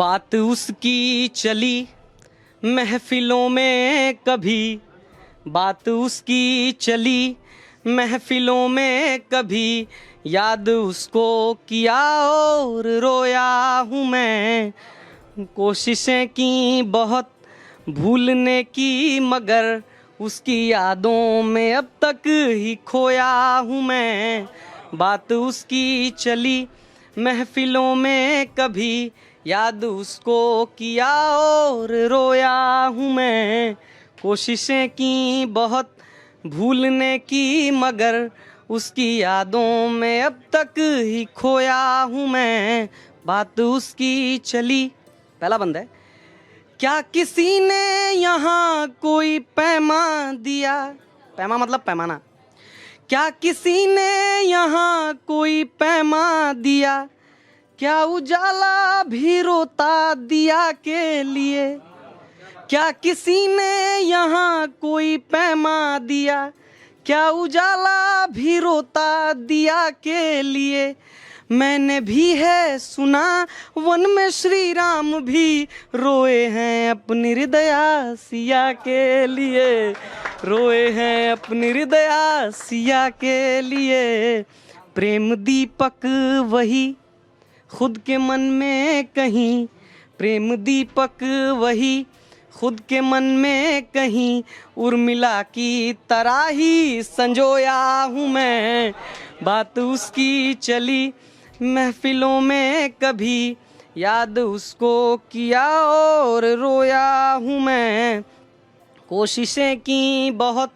बात उसकी चली महफिलों में कभी, बात उसकी चली महफिलों में कभी, याद उसको किया और रोया हूँ मैं। कोशिशें की बहुत भूलने की, मगर उसकी यादों में अब तक ही खोया हूँ मैं। बात उसकी चली महफिलों में कभी, याद उसको किया और रोया हूँ मैं। कोशिशें की बहुत भूलने की, मगर उसकी यादों में अब तक ही खोया हूँ मैं। बात उसकी चली। पहला बंद है। क्या किसी ने यहाँ कोई पैमा दिया, पैमा मतलब पैमाना, क्या किसी ने यहाँ कोई पैमा दिया, क्या उजाला भी रोता दिया के लिए, क्या किसी ने यहाँ कोई पैमा दिया, क्या उजाला भी रोता दिया के लिए। मैंने भी है सुना वन में श्री राम भी रोए हैं अपनी हृदया सिया के लिए, रोए हैं अपनी हृदया सिया के लिए। प्रेम दीपक वही खुद के मन में कहीं, प्रेम दीपक वही खुद के मन में कहीं, उर्मिला की तरह ही संजोया हूँ मैं। बात उसकी चली महफिलों में कभी, याद उसको किया और रोया हूँ मैं। कोशिशें की बहुत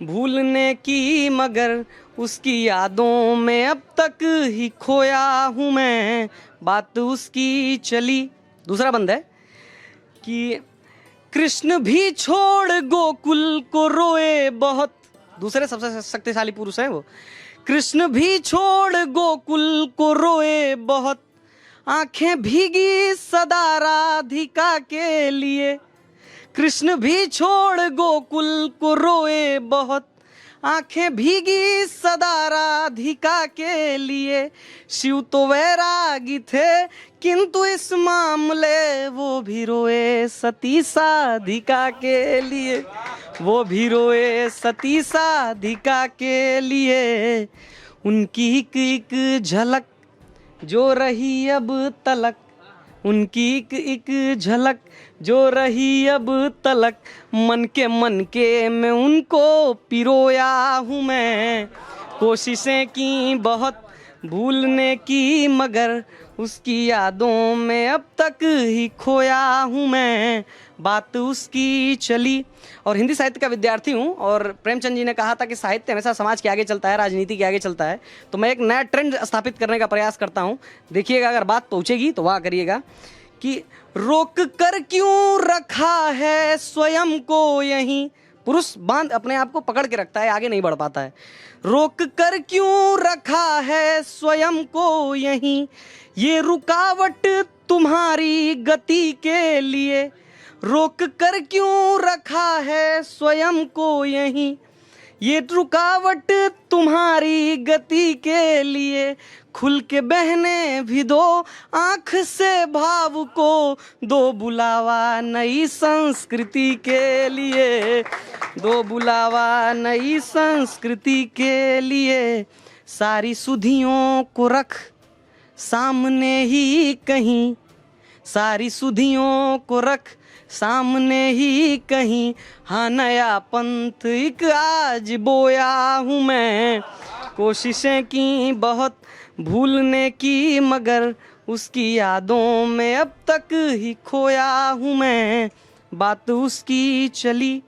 भूलने की, मगर उसकी यादों में अब तक ही खोया हूँ मैं। बात उसकी चली। दूसरा बंद है कि कृष्ण भी छोड़ गोकुल को रोए बहुत, दूसरे सबसे शक्तिशाली पुरुष है वो। कृष्ण भी छोड़ गोकुल को रोए बहुत, आंखें भीगी सदा राधिका के लिए। कृष्ण भी छोड़ गोकुल को रोए बहुत, आंखें भीगी सदा राधिका के लिए। शिव तो वैरागी थे किंतु इस मामले वो भी रोए सती साधिका के लिए, वो भी रोए सती साधिका के लिए। उनकी एक एक झलक जो रही अब तलक, उनकी एक झलक जो रही अब तलक, मन के मैं उनको पिरोया हूँ मैं। कोशिशें की बहुत भूलने की, मगर उसकी यादों में अब तक ही खोया हूँ मैं। बात उसकी चली। और हिंदी साहित्य का विद्यार्थी हूँ, और प्रेमचंद जी ने कहा था कि साहित्य हमेशा समाज के आगे चलता है, राजनीति के आगे चलता है। तो मैं एक नया ट्रेंड स्थापित करने का प्रयास करता हूँ। देखिएगा, अगर बात पहुँचेगी तो वाह करिएगा कि रोक कर क्यों रखा है स्वयं को यहीं। पुरुष बांध अपने आप को पकड़ के रखता है, आगे नहीं बढ़ पाता है। रोक कर क्यों रखा है स्वयं को यहीं, ये रुकावट तुम्हारी गति के लिए। रोक कर क्यों रखा है स्वयं को यहीं, ये रुकावट तुम्हारी गति के लिए। खुल के बहने भी दो आँख से भाव को, दो बुलावा नई संस्कृति के लिए, दो बुलावा नई संस्कृति के लिए। सारी सुधियों को रख सामने ही कहीं, सारी सुधियों को रख सामने ही कहीं। हाँ, नया पंथ एक आज बोया हूँ मैं। कोशिशें की बहुत भूलने की, मगर उसकी यादों में अब तक ही खोया हूँ मैं। बात उसकी चली।